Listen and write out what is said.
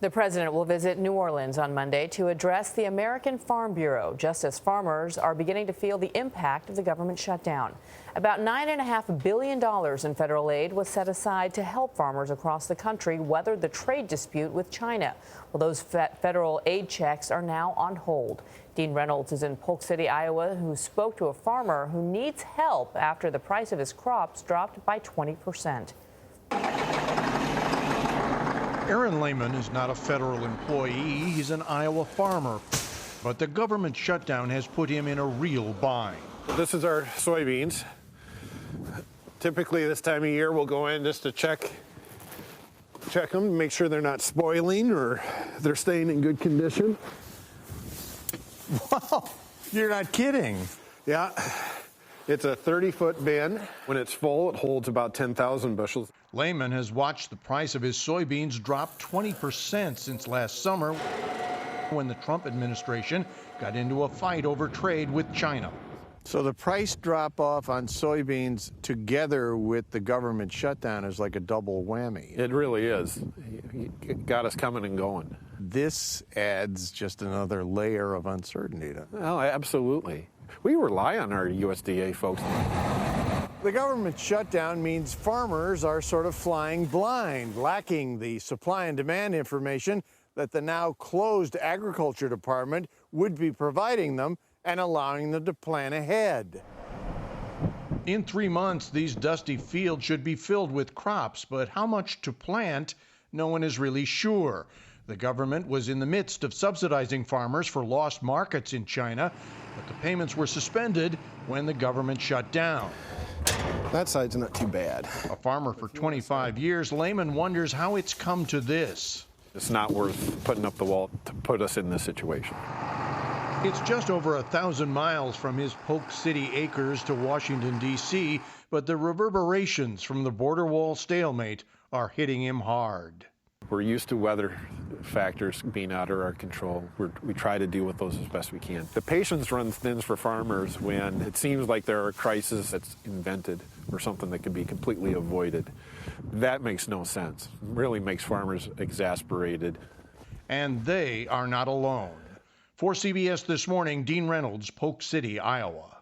The president will visit New Orleans on Monday to address the American Farm Bureau, just as farmers are beginning to feel the impact of the government shutdown. About $9.5 billion in federal aid was set aside to help farmers across the country weather the trade dispute with China. Well, those federal aid checks are now on hold. Dean Reynolds is in Polk City, Iowa, who spoke to a farmer who needs help after the price of his crops dropped by 20%. Aaron Lehman is not a federal employee. He's an Iowa farmer. But the government shutdown has put him in a real bind. This is our soybeans. Typically this time of year we'll go in just to check them, make sure they're not spoiling or they're staying in good condition. Wow, you're not kidding. Yeah. It's a 30-foot bin. When it's full, it holds about 10,000 bushels. Lehman has watched the price of his soybeans drop 20% since last summer when the Trump administration got into a fight over trade with China. So the price drop off on soybeans together with the government shutdown is like a double whammy. It really is. It got us coming and going. This adds just another layer of uncertainty. Oh, absolutely. We rely on our USDA folks. The government shutdown means farmers are sort of flying blind, lacking the supply and demand information that the now closed Agriculture Department would be providing them and allowing them to plan ahead. In 3 months, these dusty fields should be filled with crops, but how much to plant, no one is really sure. The government was in the midst of subsidizing farmers for lost markets in China, but the payments were suspended when the government shut down. That side's not too bad. A farmer for 25 years, Lehman wonders how it's come to this. It's not worth putting up the wall to put us in this situation. It's just over 1,000 miles from his Polk City acres to Washington, D.C., but the reverberations from the border wall stalemate are hitting him hard. We're used to weather factors being out of our control. We try to deal with those as best we can. The patience runs thin for farmers when it seems like there are a crisis that's invented or something that can be completely avoided. That makes no sense. It really makes farmers exasperated. And they are not alone. For CBS This Morning, Dean Reynolds, Polk City, Iowa.